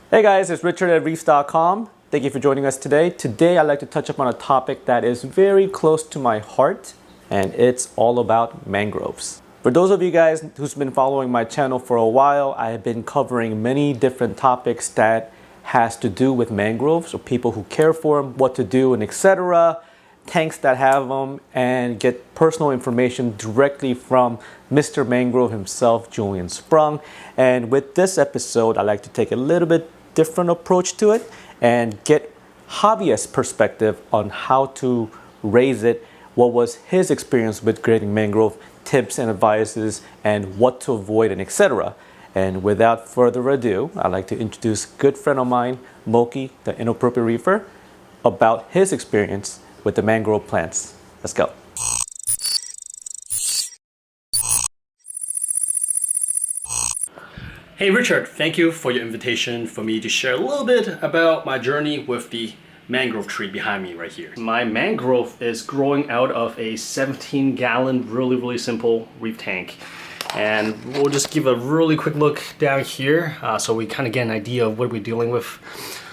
Hey guys, it's Richard at reefs.com. Thank you for joining us today. Today I'd like to touch upon a topic that is very close to my heart, and it's all about mangroves. For those of you guys who's been following my channel for a while, I have been covering many different topics that has to do with mangroves, or people who care for them, what to do, and etc. Tanks that have them, and get personal information directly from Mr. Mangrove himself, Julian Sprung. And with this episode, I'd like to take a little bit different approach to it and get hobbyist perspective on how to raise it, what was his experience with grading mangrove, tips and advices, and what to avoid, and etc. And without further ado, I'd like to introduce a good friend of mine, Mok-yi the Inappropriate Reefer, about his experience with the mangrove plants. Let's go. Hey Richard, thank you for your invitation for me to share a little bit about my journey with the mangrove tree behind me right here. My mangrove is growing out of a 17-gallon, really simple reef tank. And we'll just give a really quick look down here so we kind of get an idea of what we're dealing with.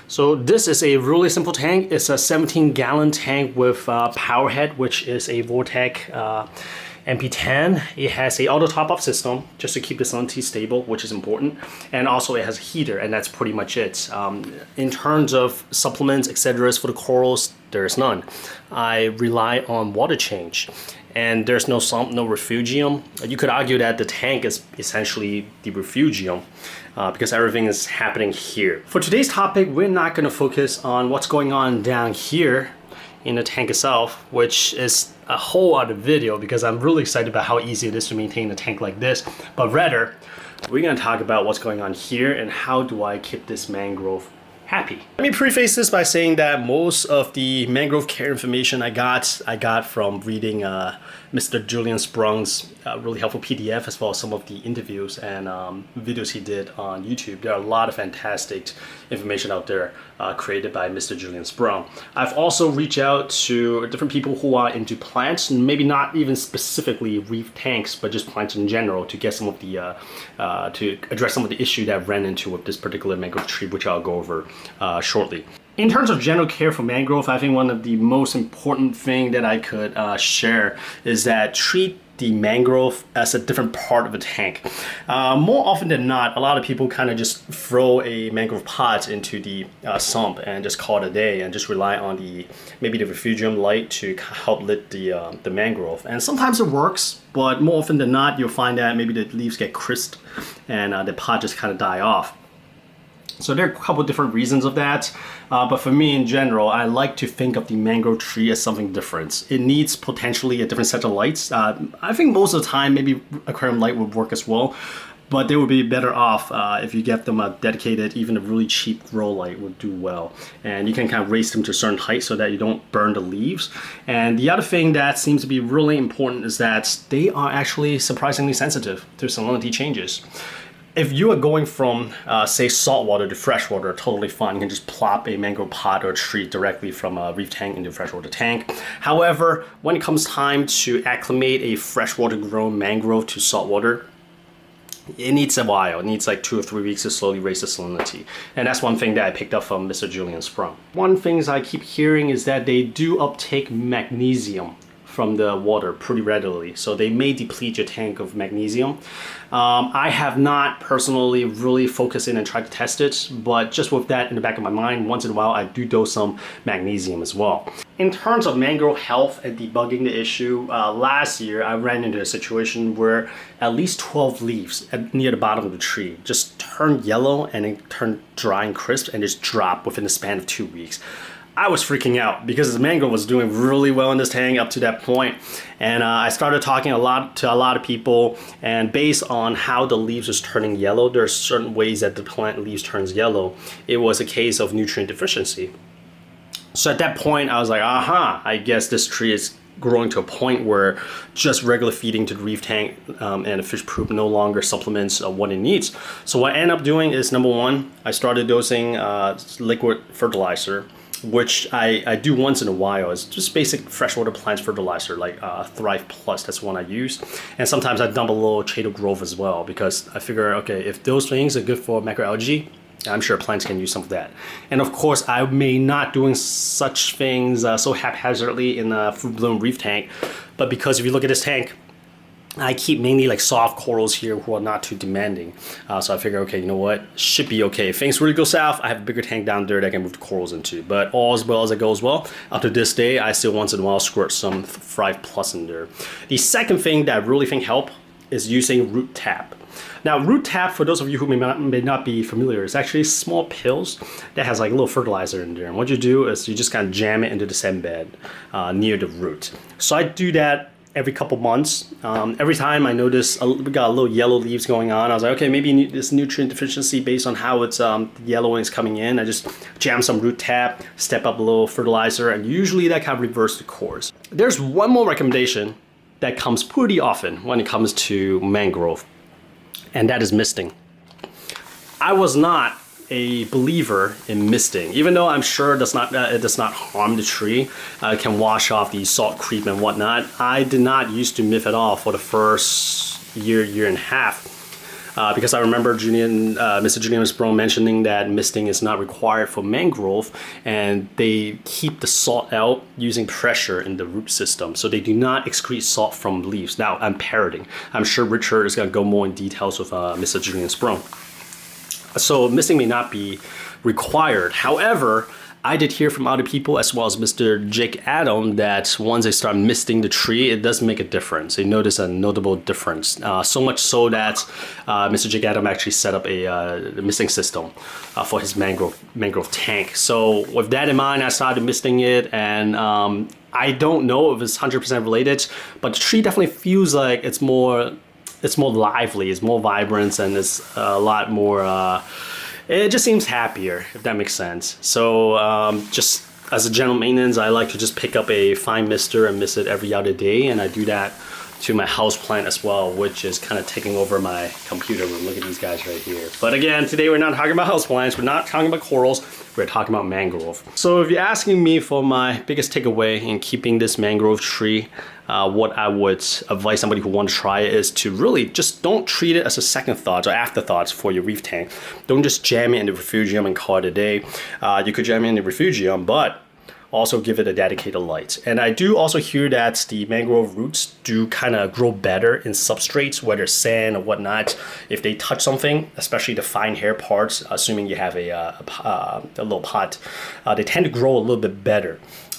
So this is a really simple tank. It's a 17-gallon tank with power head, which is a Vortec MP10. It has a auto top-off system just to keep the salinity stable, which is important. And also it has a heater, and that's pretty much it. In terms of supplements, etc. for the corals, there's none. I rely on water change. And there's no sump, no refugium. You could argue that the tank is essentially the refugium because everything is happening here. For today's topic, we're not gonna focus on what's going on down here in the tank itself, which is a whole other video because I'm really excited about how easy it is to maintain a tank like this. But rather, we're gonna talk about what's going on here and how do I keep this mangrove happy. Let me preface this by saying that most of the mangrove care information I got from reading Mr. Julian Sprung's really helpful PDF, as well as some of the interviews and videos he did on YouTube. There are a lot of fantastic information out there created by Mr. Julian Sprung. I've also reached out to different people who are into plants, and maybe not even specifically reef tanks, but just plants in general, to get some of the to address some of the issue that I've ran into with this particular mangrove tree, which I'll go over shortly. In terms of general care for mangrove, I think one of the most important thing that I could share is that treat the mangrove as a different part of the tank. More often than not, a lot of people kind of just throw a mangrove pot into the sump and just call it a day and just rely on maybe the refugium light to help lit the mangrove. And sometimes it works, but more often than not, you'll find that maybe the leaves get crisped and the pot just kind of die off. So there are a couple different reasons of that, but for me in general, I like to think of the mangrove tree as something different. It needs potentially a different set of lights. I think most of the time maybe aquarium light would work as well, but they would be better off if you get them a dedicated, even a really cheap grow light would do well. And you can kind of raise them to a certain height so that you don't burn the leaves. And the other thing that seems to be really important is that they are actually surprisingly sensitive to salinity changes. If you are going from, say, saltwater to freshwater, totally fine. You can just plop a mangrove pot or a tree directly from a reef tank into a freshwater tank. However, when it comes time to acclimate a freshwater grown mangrove to saltwater, it needs a while. It needs like 2 or 3 weeks to slowly raise the salinity. And that's one thing that I picked up from Mr. Julian Sprung. One thing I keep hearing is that they do uptake magnesium from the water pretty readily, so they may deplete your tank of magnesium. I have not personally really focused in and tried to test it, but just with that in the back of my mind, once in a while I do dose some magnesium as well. In terms of mangrove health and debugging the issue, last year I ran into a situation where at least 12 leaves near the bottom of the tree just turned yellow and then turned dry and crisp and just dropped within the span of 2 weeks. I was freaking out because the mangrove was doing really well in this tank up to that point. And I started talking to a lot of people, and based on how the leaves was turning yellow, there are certain ways that the plant leaves turns yellow. It was a case of nutrient deficiency. So at that point, I was like, aha, I guess this tree is growing to a point where just regular feeding to the reef tank and the fish poop no longer supplements what it needs. So what I ended up doing is, number one, I started dosing liquid fertilizer, which I do once in a while. It's just basic freshwater plants fertilizer like Thrive Plus. That's one I use. And sometimes I dump a little Chaeto Grove as well, because I figure, okay, if those things are good for macroalgae, I'm sure plants can use some of that. And of course, I may not doing such things so haphazardly in a fruit bloom reef tank, but because if you look at this tank, I keep mainly like soft corals here who are not too demanding. So I figure, okay, you know what, should be okay. If things really go south, I have a bigger tank down there that I can move the corals into. But all as well as it goes well, up to this day, I still once in a while squirt some Thrive Plus in there. The second thing that I really think help is using root tap. Now, root tap, for those of you who may not be familiar, is actually small pills that has like a little fertilizer in there. And what you do is you just kind of jam it into the sand bed near the root. So I do that every couple months. Every time I notice we got a little yellow leaves going on, I was like, okay, maybe this nutrient deficiency based on how it's yellowing is coming in. I just jam some root tap, step up a little fertilizer, and usually that kind of reverses the course. There's one more recommendation that comes pretty often when it comes to mangrove, and that is misting. I was not a believer in misting, even though I'm sure it does not harm the tree. It can wash off the salt creep and whatnot. I did not used to miff at all for the first year and a half. Because I remember Mr. Julian Sprung mentioning that misting is not required for mangrove, and they keep the salt out using pressure in the root system, so they do not excrete salt from leaves. Now, I'm parroting. I'm sure Richard is going to go more in details with Mr. Julian Sprung. So misting may not be required. However, I did hear from other people, as well as Mr. Jake Adam, that once they start misting the tree, it does make a difference. They notice a notable difference. So much so that Mr. Jake Adam actually set up a misting system for his mangrove tank. So with that in mind, I started misting it, and I don't know if it's 100% related, but the tree definitely feels like it's more lively, it's more vibrant, and it's a lot more. It just seems happier, if that makes sense. So just as a general maintenance, I like to just pick up a fine mister and mist it every other day, and I do that to my house plant as well, which is kind of taking over my computer room. Look at these guys right here. But again, today we're not talking about house plants, we're not talking about corals, we're talking about mangrove. So if you're asking me for my biggest takeaway in keeping this mangrove tree, what I would advise somebody who wants to try it is to really just don't treat it as a second thought or afterthoughts for your reef tank. Don't just jam it in the refugium and call it a day. You could jam it in the refugium, but also give it a dedicated light. And I do also hear that the mangrove roots do kind of grow better in substrates, whether sand or whatnot. If they touch something, especially the fine hair parts, assuming you have a little pot, they tend to grow a little bit better.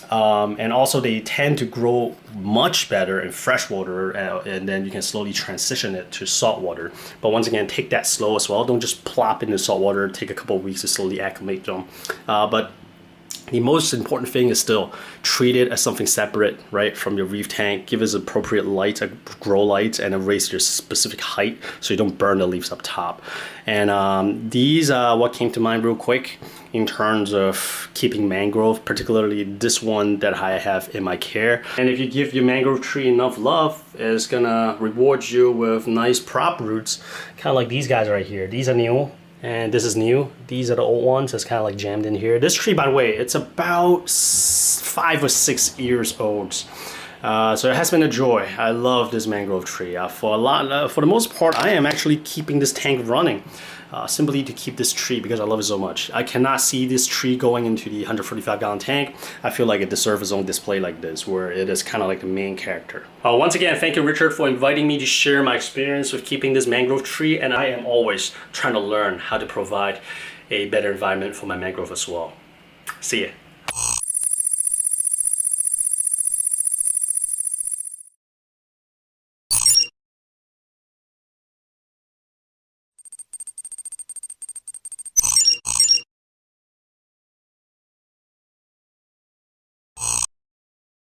And also they tend to grow much better in fresh water, and then you can slowly transition it to salt water. But once again, take that slow as well. Don't just plop into salt water, take a couple of weeks to slowly acclimate them. But the most important thing is still treat it as something separate, right, from your reef tank. Give it appropriate light, a grow light, and raise your specific height so you don't burn the leaves up top. And these are what came to mind real quick in terms of keeping mangrove, particularly this one that I have in my care. And if you give your mangrove tree enough love, it's gonna reward you with nice prop roots, kind of like these guys right here. These are new. And this is new. These are the old ones. It's kind of like jammed in here. This tree, by the way, it's about 5 or 6 years old. So it has been a joy. I love this mangrove tree. For the most part, I am actually keeping this tank running simply to keep this tree because I love it so much. I cannot see this tree going into the 145-gallon tank. I feel like it deserves its own display like this, where it is kind of like the main character. Once again, thank you, Richard, for inviting me to share my experience with keeping this mangrove tree, and I am always trying to learn how to provide a better environment for my mangrove as well. See ya.